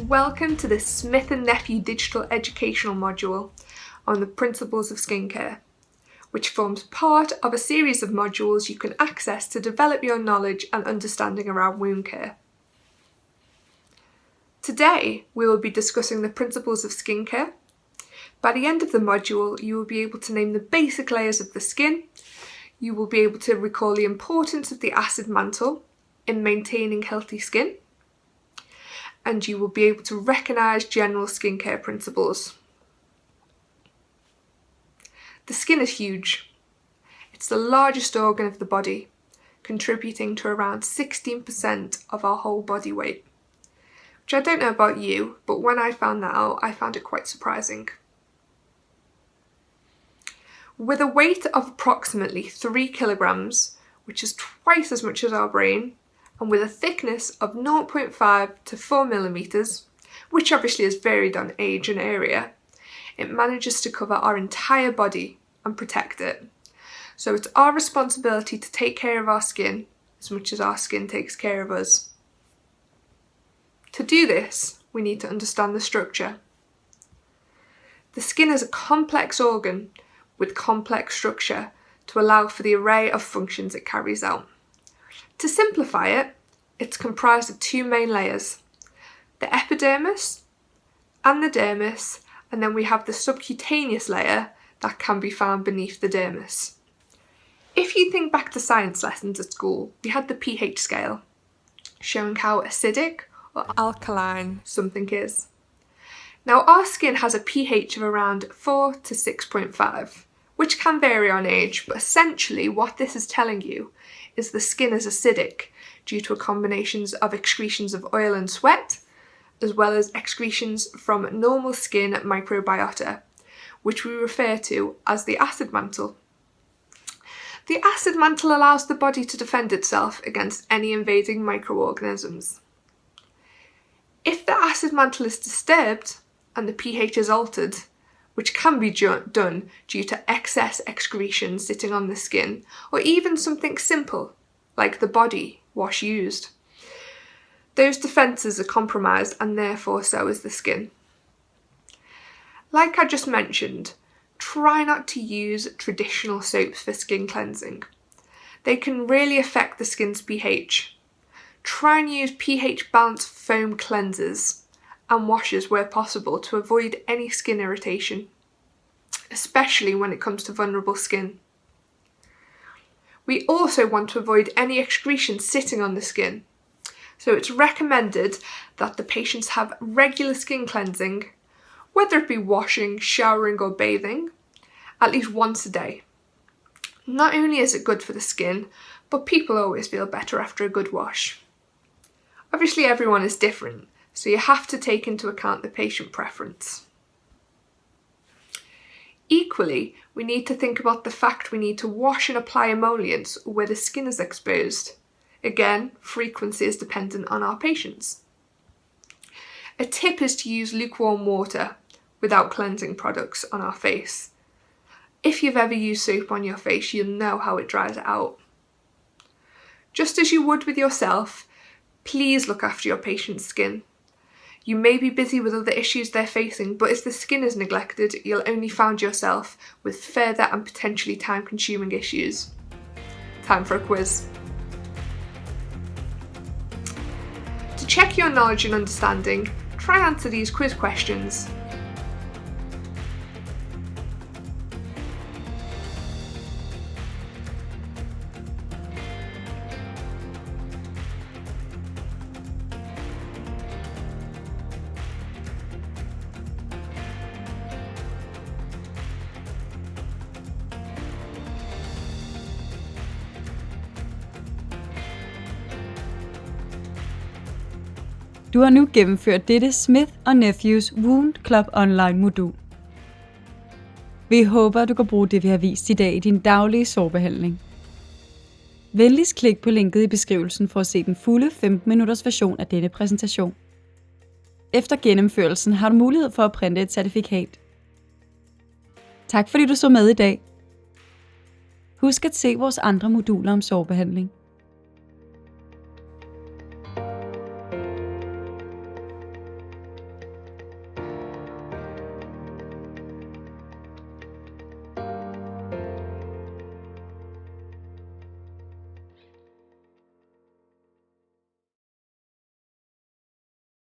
Welcome to the Smith+Nephew digital educational module on the principles of skincare, which forms part of a series of modules you can access to develop your knowledge and understanding around wound care. Today, we will be discussing the principles of skincare. By the end of the module, you will be able to name the basic layers of the skin. You will be able to recall the importance of the acid mantle in maintaining healthy skin. And you will be able to recognise general skincare principles. The skin is huge. It's the largest organ of the body, contributing to around 16% of our whole body weight. Which I don't know about you, but when I found that out, I found it quite surprising. With a weight of approximately 3 kilograms, which is twice as much as our brain, and with a thickness of 0.5 to 4 millimeters, which obviously is varied on age and area, it manages to cover our entire body and protect it. So it's our responsibility to take care of our skin as much as our skin takes care of us. To do this, we need to understand the structure. The skin is a complex organ with complex structure to allow for the array of functions it carries out. To simplify it, it's comprised of 2 main layers, the epidermis and the dermis, and then we have the subcutaneous layer that can be found beneath the dermis. If you think back to science lessons at school, we had the pH scale, showing how acidic or alkaline something is. Now our skin has a pH of around 4 to 6.5, which can vary on age, but essentially what this is telling you is the skin is acidic due to a combination of excretions of oil and sweat, as well as excretions from normal skin microbiota, which we refer to as the acid mantle. The acid mantle allows the body to defend itself against any invading microorganisms. If the acid mantle is disturbed and the pH is altered, which can be done due to excess excretion sitting on the skin, or even something simple like the body wash used, those defences are compromised and therefore so is the skin. Like I just mentioned, try not to use traditional soaps for skin cleansing. They can really affect the skin's pH. Try and use pH balanced foam cleansers and washes where possible to avoid any skin irritation, especially when it comes to vulnerable skin. We also want to avoid any excretion sitting on the skin, so it's recommended that the patients have regular skin cleansing, whether it be washing, showering or bathing, at least once a day. Not only is it good for the skin, but people always feel better after a good wash. Obviously everyone is different, so you have to take into account the patient preference. Equally, we need to think about the fact we need to wash and apply emollients where the skin is exposed. Again, frequency is dependent on our patients. A tip is to use lukewarm water without cleansing products on our face. If you've ever used soap on your face, you'll know how it dries it out. Just as you would with yourself, please look after your patient's skin. You may be busy with other issues they're facing, but if the skin is neglected, you'll only find yourself with further and potentially time-consuming issues. Time for a quiz. To check your knowledge and understanding, try and answer these quiz questions. Du har nu gennemført dette Smith+Nephews Wound Club Online Modul. Vi håber, du kan bruge det, vi har vist i dag i din daglige sårbehandling. Venligst klik på linket i beskrivelsen for at se den fulde 15-minutters version af denne præsentation. Efter gennemførelsen har du mulighed for at printe et certifikat. Tak fordi du så med i dag. Husk at se vores andre moduler om sårbehandling.